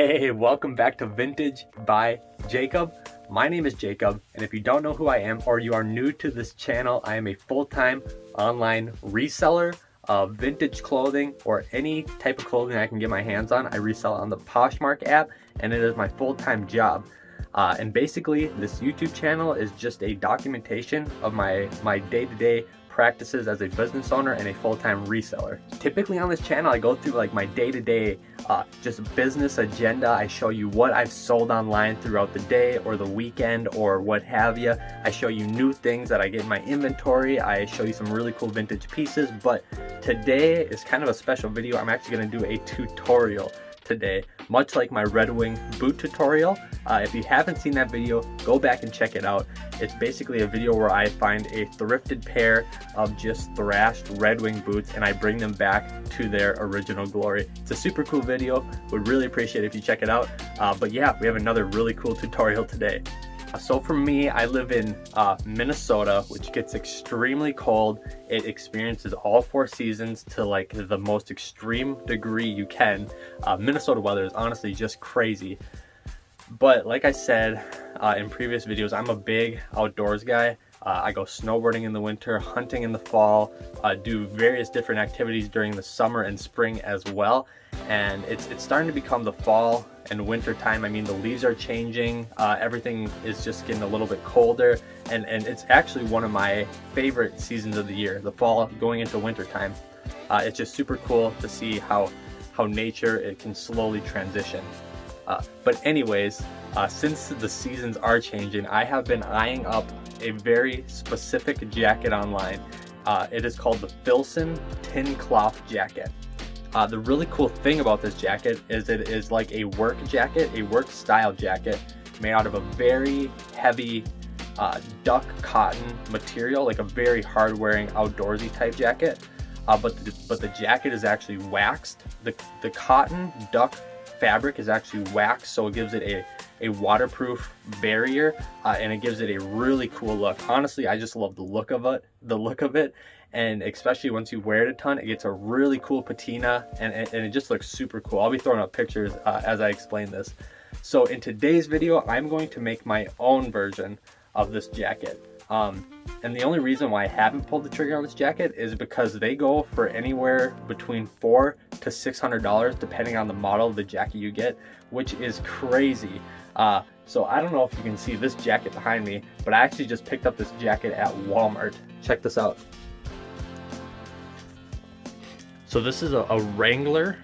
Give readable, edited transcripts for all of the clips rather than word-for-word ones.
Hey, welcome back to Vintage by Jacob. My name is Jacob, and if you don't know who I am or you are new to this channel, I am a full-time online reseller of vintage clothing or any type of clothing I can get my hands on. I resell on the Poshmark app, and it is my full-time job. And basically, this YouTube channel is just a documentation of my day-to-day practices as a business owner and a full-time reseller. Typically on this channel, I go through like my day-to-day just business agenda. I show you what I've sold online throughout the day or the weekend or what have you. I show you new things that I get in my inventory. I show you some really cool vintage pieces, but today is kind of a special video. I'm actually going to do a tutorial today, much like my Red Wing boot tutorial. If you haven't seen that video, go back and check it out. It's basically a video where I find a thrifted pair of just thrashed Red Wing boots and I bring them back to their original glory. It's a super cool video. Would really appreciate it if you check it out. But yeah, we have another really cool tutorial today. So for me, I live in Minnesota, which gets extremely cold. It experiences all 4 seasons to like the most extreme degree you can. Minnesota weather is honestly just crazy. But like I said in previous videos, I'm a big outdoors guy. I go snowboarding in the winter, hunting in the fall, do various different activities during the summer and spring as well. And it's starting to become the fall and winter time. I mean, the leaves are changing, everything is just getting a little bit colder, and it's actually one of my favorite seasons of the year, the fall going into winter time. It's just super cool to see how nature it can slowly transition. But anyways, since the seasons are changing, I have been eyeing up a very specific jacket online. It is called the Filson tin cloth jacket. The really cool thing about this jacket is it is like a work jacket, a work style jacket made out of a very heavy duck cotton material, like a very hard wearing outdoorsy type jacket. But the jacket is actually waxed. The cotton duck fabric is actually waxed, so it gives it a waterproof barrier, and it gives it a really cool look. Honestly, I just love the look of it, and especially once you wear it a ton, it gets a really cool patina, and it just looks super cool. I'll be throwing up pictures as I explain this. So in today's video, I'm going to make my own version of this jacket. And the only reason why I haven't pulled the trigger on this jacket is because they go for anywhere between $400 to $600 depending on the model of the jacket you get, which is crazy. So I don't know if you can see this jacket behind me, but I actually just picked up this jacket at Walmart. Check this out. So this is a Wrangler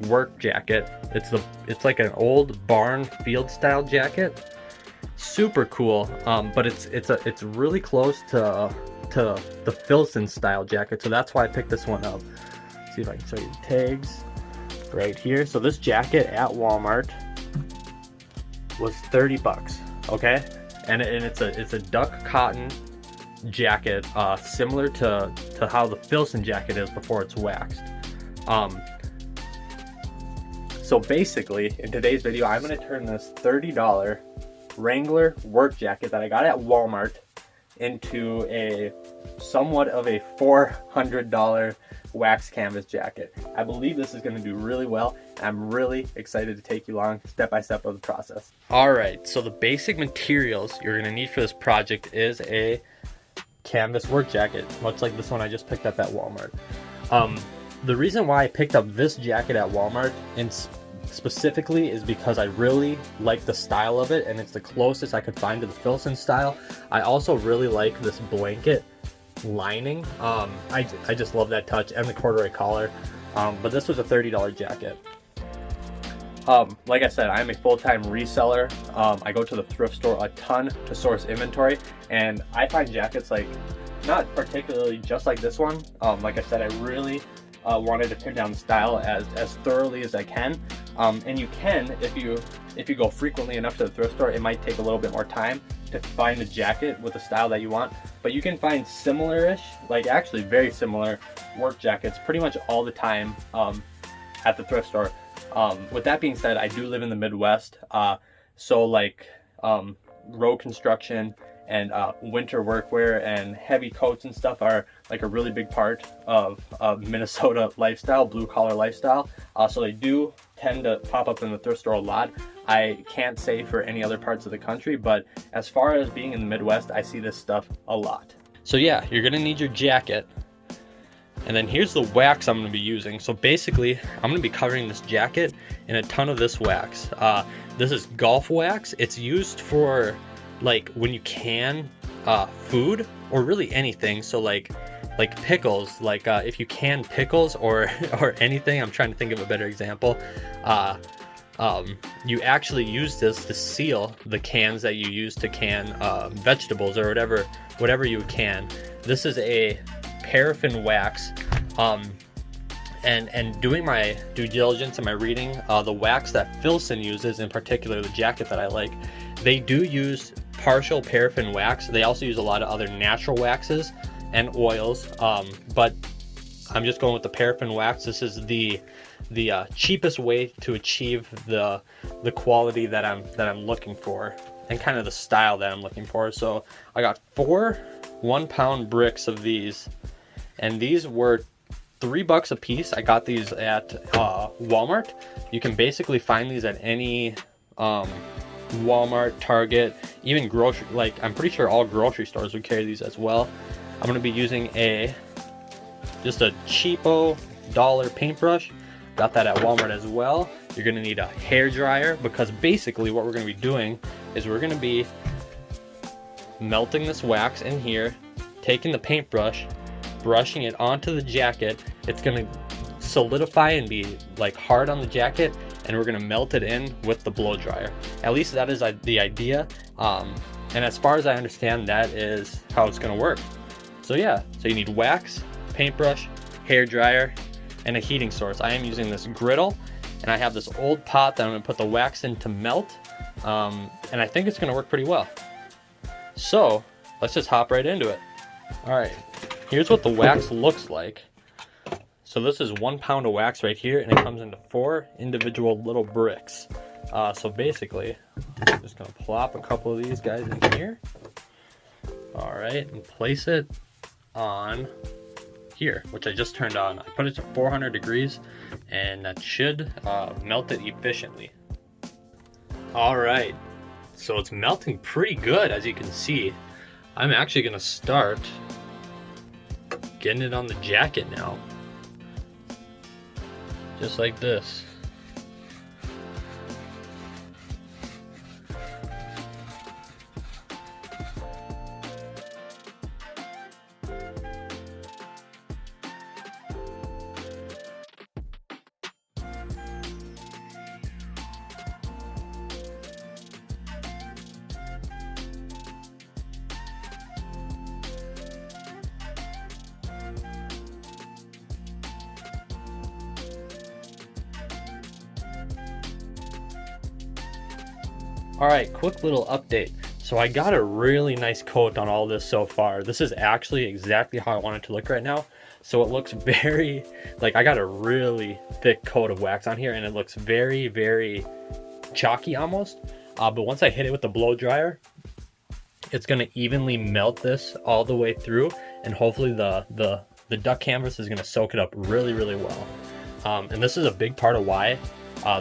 work jacket. It's like an old barn field style jacket. Super cool, but it's really close to the Filson style jacket, so that's why I picked this one up. Let's see if I can show you the tags right here. So this jacket at Walmart was 30 bucks, okay? And it's a duck cotton jacket, similar to how the Filson jacket is before it's waxed. So basically, in today's video, I'm going to turn this $30 Wrangler work jacket that I got at Walmart into a somewhat of a $400 wax canvas jacket. I believe this is going to do really well. I'm really excited to take you along step by step of the process. All right, so the basic materials you're going to need for this project is a canvas work jacket, much like this one I just picked up at Walmart. The reason why I picked up this jacket at Walmart and specifically is because I really like the style of it, and it's the closest I could find to the Filson style. I also really like this blanket lining. I just love that touch, and the corduroy collar. But this was a $30 jacket. Like I said, I'm a full-time reseller. I go to the thrift store a ton to source inventory, and I find jackets like not particularly just like this one. Like I said, I really wanted to pin down the style as thoroughly as I can. And you can, if you go frequently enough to the thrift store, it might take a little bit more time to find a jacket with the style that you want, but you can find similar-ish, like actually very similar work jackets pretty much all the time at the thrift store. With that being said, I do live in the Midwest, so like road construction and winter workwear and heavy coats and stuff are like a really big part of Minnesota lifestyle, blue collar lifestyle. So they do tend to pop up in the thrift store a lot. I can't say for any other parts of the country, but as far as being in the Midwest, I see this stuff a lot. So yeah, you're gonna need your jacket. And then here's the wax I'm gonna be using. So basically, I'm gonna be covering this jacket in a ton of this wax. This is golf wax. It's used for like when you can food or really anything. So like pickles, like if you can pickles or anything. I'm trying to think of a better example. You actually use this to seal the cans that you use to can vegetables or whatever you can. This is a paraffin wax. And doing my due diligence and my reading, the wax that Filson uses, in particular the jacket that I like, they do use partial paraffin wax. They also use a lot of other natural waxes and oils, but I'm just going with the paraffin wax. This is the cheapest way to achieve the quality that I'm looking for and kind of the style that I'm looking for. So I got 4 1-pound bricks of these, and these were $3 a piece. I got these at Walmart. You can basically find these at any Walmart, Target, even grocery, like I'm pretty sure all grocery stores would carry these as well. I'm going to be using just a cheapo dollar paintbrush. Got that at Walmart as well. You're going to need a hair dryer, because basically what we're going to be doing is we're going to be melting this wax in here, taking the paintbrush, brushing it onto the jacket. It's going to solidify and be like hard on the jacket, and we're going to melt it in with the blow dryer. At least that is the idea, and as far as I understand, that is how it's going to work. So yeah, so you need wax, paintbrush, hair dryer, and a heating source. I am using this griddle, and I have this old pot that I'm going to put the wax in to melt, and I think it's going to work pretty well. So let's just hop right into it. All right, here's what the wax looks like. So this is 1 pound of wax right here, and it comes into 4 individual little bricks. So basically, I'm just gonna plop a couple of these guys in here. All right, and place it on here, which I just turned on. I put it to 400 degrees, and that should melt it efficiently. All right, so it's melting pretty good, as you can see. I'm actually gonna start getting it on the jacket now. Just like this. All right, quick little update. So I got a really nice coat on all this so far. This is actually exactly how I want it to look right now. So it looks very, like I got a really thick coat of wax on here, and it looks very, very chalky almost. But once I hit it with the blow dryer, it's gonna evenly melt this all the way through, and hopefully the duck canvas is gonna soak it up really, really well. And this is a big part of why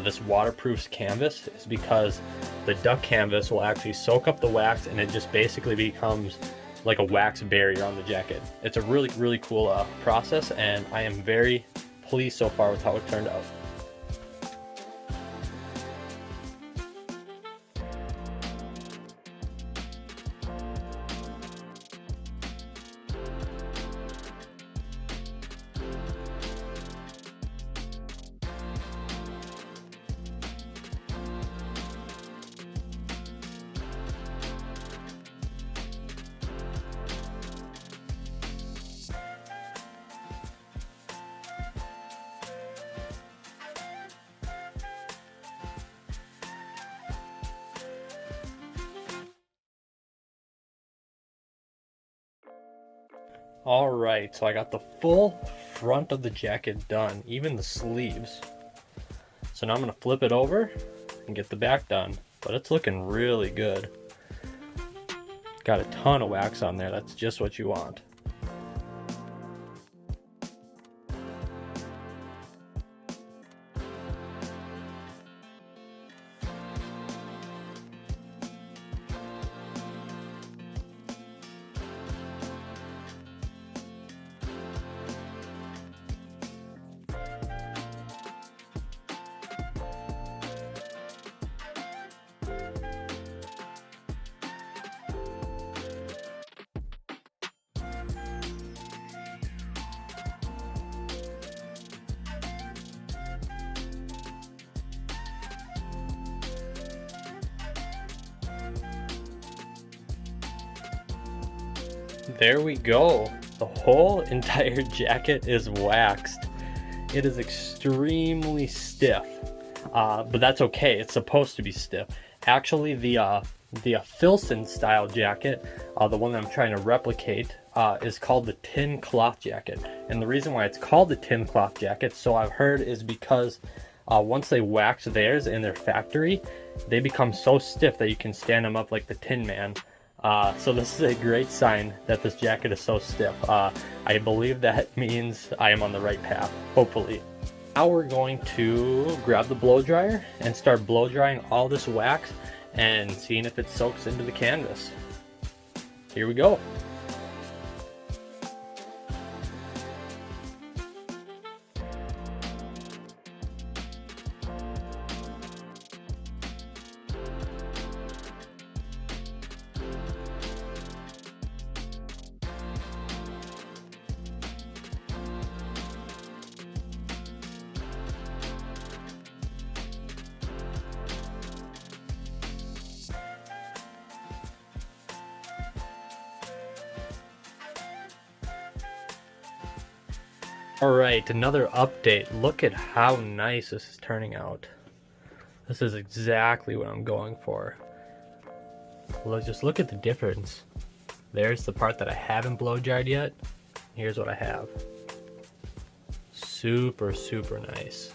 this waterproofs canvas is because the duck canvas will actually soak up the wax, and it just basically becomes like a wax barrier on the jacket. It's a really, really cool process, and I am very pleased so far with how it turned out. All right, so I got the full front of the jacket done, even the sleeves. So now I'm gonna flip it over and get the back done, but it's looking really good. Got a ton of wax on there, that's just what you want. There we go. The whole entire jacket is waxed. It is extremely stiff, but that's okay. It's supposed to be stiff. Actually, the filson style jacket, the one that I'm trying to replicate, is called the tin cloth jacket. And the reason why it's called the tin cloth jacket, so I've heard, is because once they wax theirs in their factory, they become so stiff that you can stand them up like the Tin Man. So this is a great sign that this jacket is so stiff. I believe that means I am on the right path, hopefully. Now we're going to grab the blow dryer and start blow drying all this wax and seeing if it soaks into the canvas. Here we go. Alright, another update. Look at how nice this is turning out. This is exactly what I'm going for. Just look at the difference. There's the part that I haven't blow dried yet. Here's what I have. Super, super nice.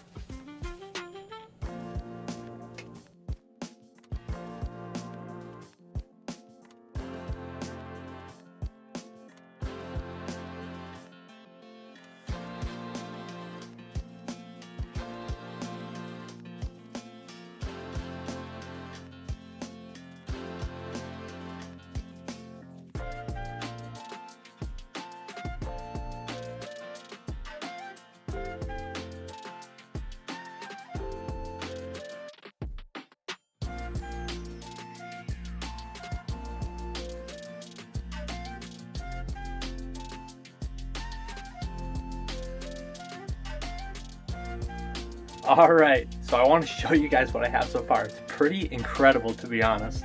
Alright, so I want to show you guys what I have so far. It's pretty incredible, to be honest.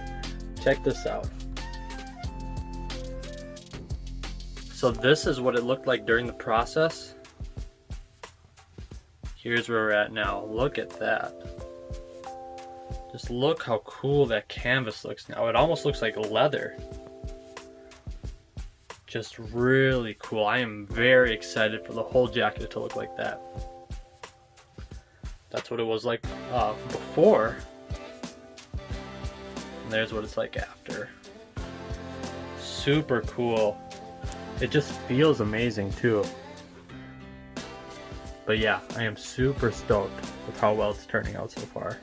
Check this out. So this is what it looked like during the process. Here's where we're at now. Look at that. Just look how cool that canvas looks now. It almost looks like leather. Just really cool. I am very excited for the whole jacket to look like that. That's what it was like before. And there's what it's like after. Super cool. It just feels amazing too. But yeah, I am super stoked with how well it's turning out so far.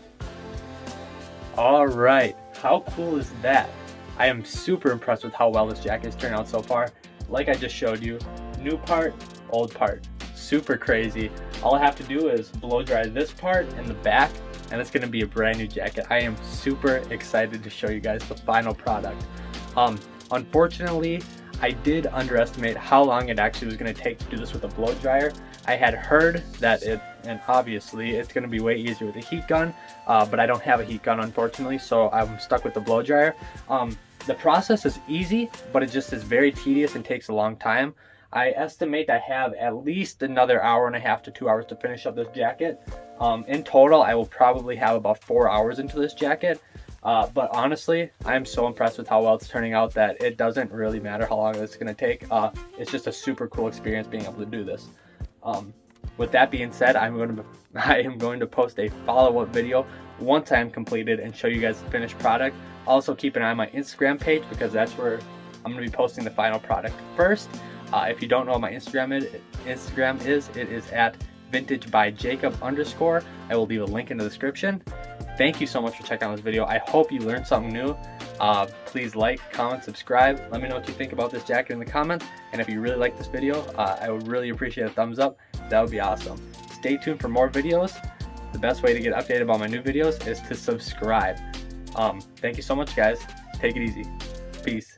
Alright, how cool is that? I am super impressed with how well this jacket is turning out so far. Like I just showed you, new part, old part. Super crazy. All I have to do is blow dry this part in the back and it's gonna be a brand new jacket. I am super excited to show you guys the final product. Unfortunately, I did underestimate how long it actually was gonna take to do this with a blow dryer. I had heard that and obviously it's gonna be way easier with a heat gun, but I don't have a heat gun unfortunately, so I'm stuck with the blow dryer. The process is easy, but it just is very tedious and takes a long time. I estimate I have at least another hour and a half to 2 hours to finish up this jacket. In total, I will probably have about 4 hours into this jacket. But honestly, I'm so impressed with how well it's turning out that it doesn't really matter how long it's going to take. It's just a super cool experience being able to do this. With that being said, I am going to post a follow-up video once I am completed and show you guys the finished product. Also keep an eye on my Instagram page because that's where I'm going to be posting the final product first. If you don't know what my Instagram is, it is at vintagebyjacob_. I will leave a link in the description. Thank you so much for checking out this video. I hope you learned something new. Please like, comment, subscribe. Let me know what you think about this jacket in the comments. And if you really like this video, I would really appreciate a thumbs up. That would be awesome. Stay tuned for more videos. The best way to get updated about my new videos is to subscribe. Thank you so much, guys. Take it easy. Peace.